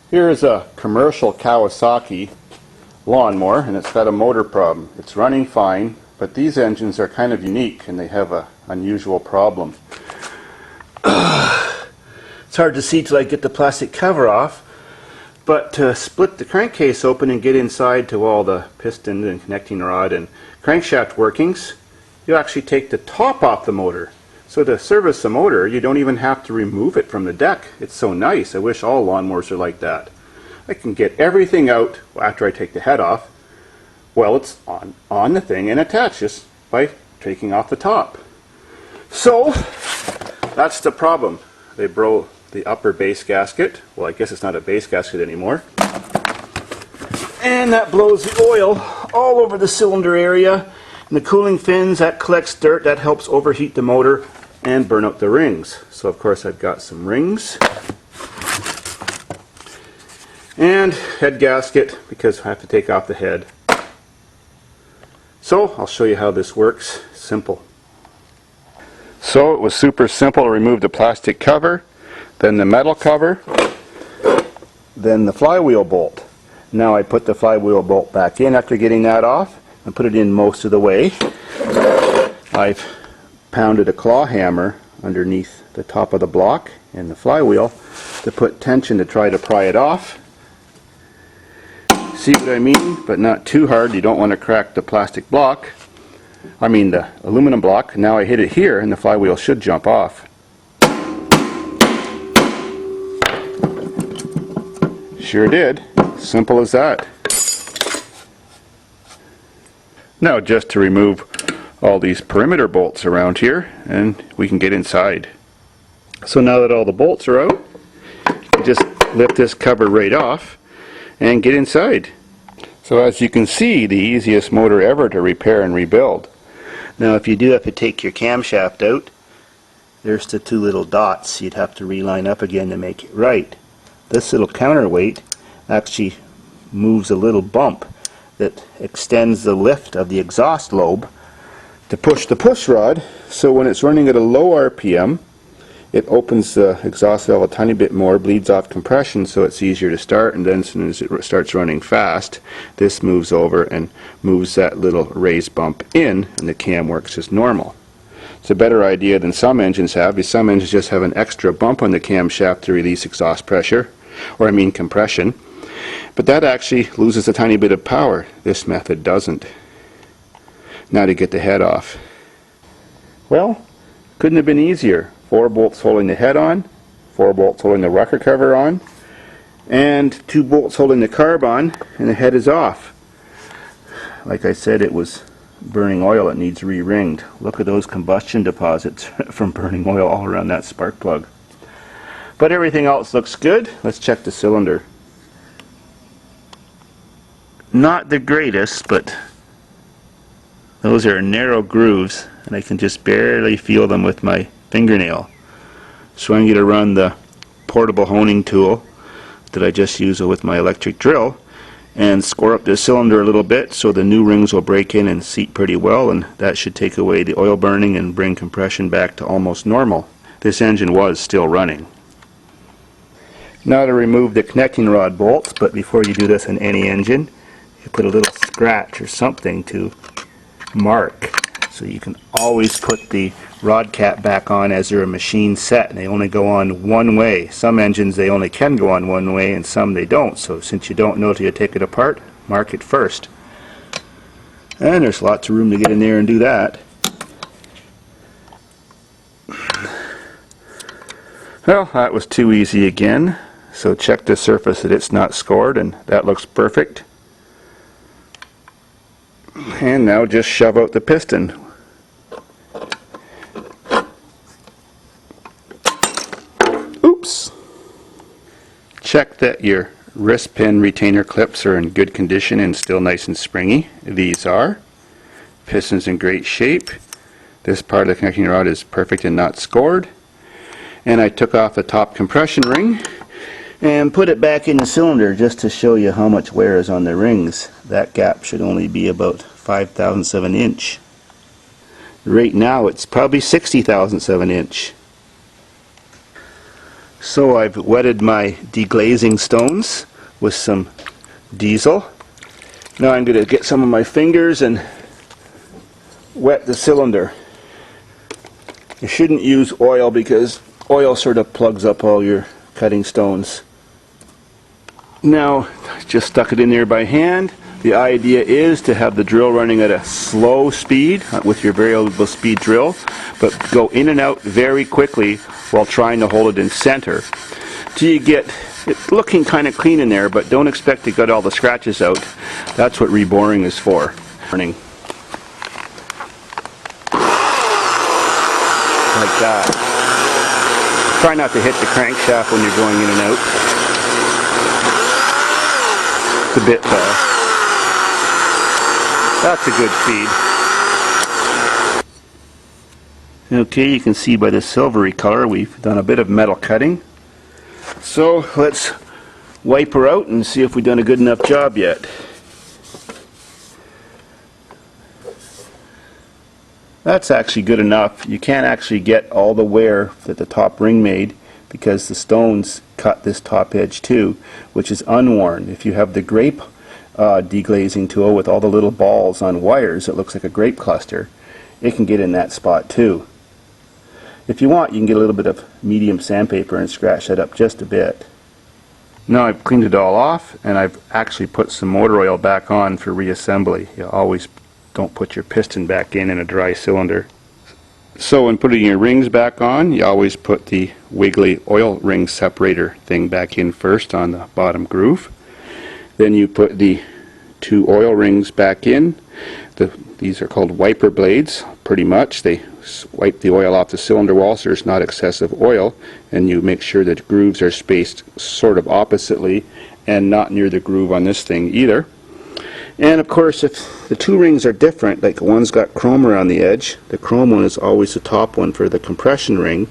Here's a commercial Kawasaki lawnmower, and it's got a motor problem. It's running fine, but these engines are kind of unique and they have an unusual problem. It's hard to see till I get the plastic cover off, but to split the crankcase open and get inside to all the piston and connecting rod and crankshaft workings, you actually take the top off the motor. So to service the motor, you don't even have to remove it from the deck. It's so nice. I wish all lawnmowers are like that. I can get everything out after I take the head off. Well, it's on the thing and attached just by taking off the top. So that's the problem. They broke the upper base gasket. Well, I guess it's not a base gasket anymore. And that blows the oil all over the cylinder area. And the cooling fins, that collects dirt, that helps overheat the motor and burn out the rings. So of course I've got some rings. And head gasket, because I have to take off the head. So I'll show you how this works. Simple. So it was super simple to remove the plastic cover, then the metal cover, then the flywheel bolt. Now I put the flywheel bolt back in after getting that off and put it in most of the way. I've pounded a claw hammer underneath the top of the block and the flywheel to put tension to try to pry it off. See what I mean? But not too hard. You don't want to crack the plastic block. I mean the aluminum block. Now I hit it here and the flywheel should jump off. Sure did. Simple as that. Now just to remove all these perimeter bolts around here and we can get inside. So now that all the bolts are out, you just lift this cover right off and get inside. So as you can see, the easiest motor ever to repair and rebuild. Now if you do have to take your camshaft out, there's the two little dots. You'd have to reline up again to make it right. This little counterweight actually moves a little bump that extends the lift of the exhaust lobe to push the push rod, so when it's running at a low RPM it opens the exhaust valve a tiny bit more, bleeds off compression so it's easier to start, and then as soon as it starts running fast this moves over and moves that little raised bump in and the cam works as normal. It's a better idea than some engines have, because some engines just have an extra bump on the camshaft to release exhaust pressure, or I mean compression. But that actually loses a tiny bit of power. This method doesn't. Now to get the head off. Well, couldn't have been easier. 4 bolts holding the head on, 4 bolts holding the rocker cover on, and 2 bolts holding the carb on, and the head is off. Like I said, it was burning oil. It needs re-ringed. Look at those combustion deposits from burning oil all around that spark plug. But everything else looks good. Let's check the cylinder. Not the greatest, but those are narrow grooves and I can just barely feel them with my fingernail. So I'm going to run the portable honing tool that I just use with my electric drill and score up the cylinder a little bit so the new rings will break in and seat pretty well, and that should take away the oil burning and bring compression back to almost normal. This engine was still running. Now to remove the connecting rod bolts, but before you do this in any engine, you put a little scratch or something to mark. So you can always put the rod cap back on as they're a machine set, and they only go on one way. Some engines they only can go on one way and some they don't. So since you don't know till you take it apart, mark it first. And there's lots of room to get in there and do that. Well, that was too easy again. So check the surface that it's not scored, and that looks perfect. And now just shove out the piston. Oops! Check that your wrist pin retainer clips are in good condition and still nice and springy. These are. Piston's in great shape. This part of the connecting rod is perfect and not scored. And I took off the top compression ring and put it back in the cylinder just to show you how much wear is on the rings. That gap should only be about 5/1000 of an inch. Right now it's probably 60/1000 of an inch. So I've wetted my deglazing stones with some diesel. Now I'm going to get some of my fingers and wet the cylinder. You shouldn't use oil because oil sort of plugs up all your cutting stones. Now, just stuck it in there by hand. The idea is to have the drill running at a slow speed with your variable speed drill, but go in and out very quickly while trying to hold it in center till you get it looking kind of clean in there, but don't expect to get all the scratches out. That's what reboring is for. Like that. Try not to hit the crankshaft when you're going in and out. It's a bit fast. That's a good speed. Okay, you can see by the silvery color we've done a bit of metal cutting. So let's wipe her out and see if we've done a good enough job yet. That's actually good enough. You can't actually get all the wear that the top ring made because the stones cut this top edge too, which is unworn. If you have the grape deglazing tool with all the little balls on wires, it looks like a grape cluster. It can get in that spot too. If you want, you can get a little bit of medium sandpaper and scratch that up just a bit. Now I've cleaned it all off, and I've actually put some motor oil back on for reassembly. You always don't put your piston back in a dry cylinder. So when putting your rings back on, you always put the wiggly oil ring separator thing back in first on the bottom groove. Then you put the two oil rings back in. These are called wiper blades, pretty much. They wipe the oil off the cylinder wall so there's not excessive oil, and you make sure that grooves are spaced sort of oppositely and not near the groove on this thing either. And of course, if the two rings are different, like one's got chrome around the edge, the chrome one is always the top one for the compression ring,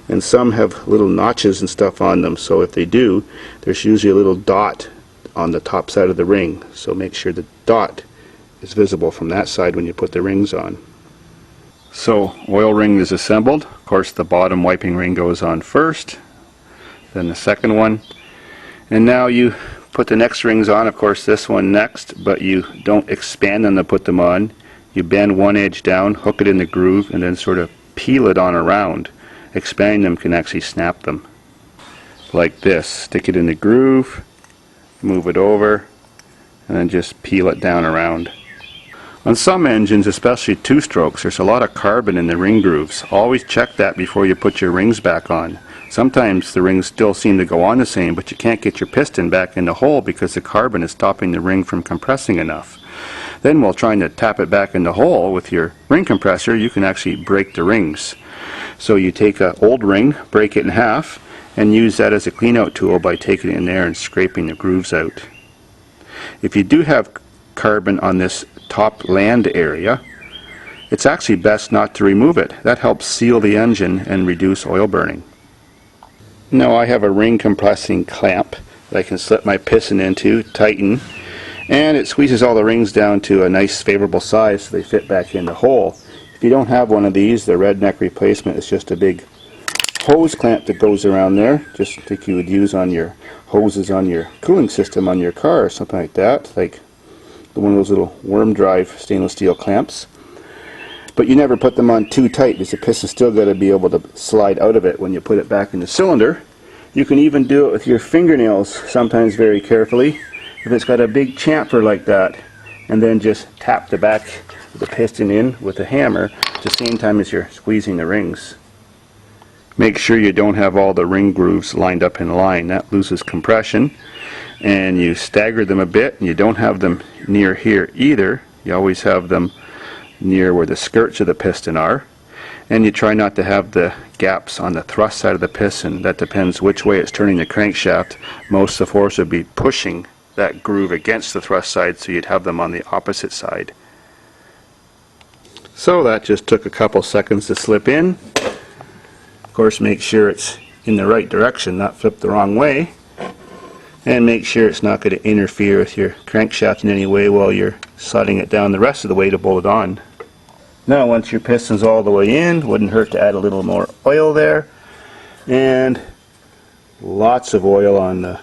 and some have little notches and stuff on them, so if they do, there's usually a little dot on the top side of the ring, so make sure the dot is visible from that side when you put the rings on. So oil ring is assembled. Of course, the bottom wiping ring goes on first, then the second one, and now you put the next rings on. Of course, this one next, but you don't expand them to put them on. You bend one edge down, hook it in the groove, and then sort of peel it on around. Expanding them can actually snap them like this. Stick it in the groove, move it over, and then just peel it down around. On some engines, especially two-strokes, there's a lot of carbon in the ring grooves. Always check that before you put your rings back on. Sometimes the rings still seem to go on the same, but you can't get your piston back in the hole because the carbon is stopping the ring from compressing enough. Then while trying to tap it back in the hole with your ring compressor, you can actually break the rings. So you take an old ring, break it in half, and use that as a clean-out tool by taking it in there and scraping the grooves out. If you do have carbon on this top land area, it's actually best not to remove it. That helps seal the engine and reduce oil burning. Now I have a ring compressing clamp that I can slip my piston into, tighten, and it squeezes all the rings down to a nice favorable size so they fit back in the hole. If you don't have one of these, the redneck replacement is just a big hose clamp that goes around there, just like you would use on your hoses on your cooling system on your car or something like that, like one of those little worm drive stainless steel clamps. But you never put them on too tight because the piston's still got to be able to slide out of it when you put it back in the cylinder. You can even do it with your fingernails, sometimes very carefully, if it's got a big chamfer like that, and then just tap the back of the piston in with a hammer at the same time as you're squeezing the rings. Make sure you don't have all the ring grooves lined up in line. That loses compression. And you stagger them a bit, and you don't have them near here either. You always have them near where the skirts of the piston are, and you try not to have the gaps on the thrust side of the piston. That depends which way it's turning the crankshaft. Most of the force would be pushing that groove against the thrust side, so you'd have them on the opposite side. So that just took a couple seconds to slip in. Of course, make sure it's in the right direction, not flip the wrong way. And make sure it's not going to interfere with your crankshaft in any way while you're sliding it down the rest of the way to bolt it on. Now once your piston's all the way in, wouldn't hurt to add a little more oil there. And Lots of oil on the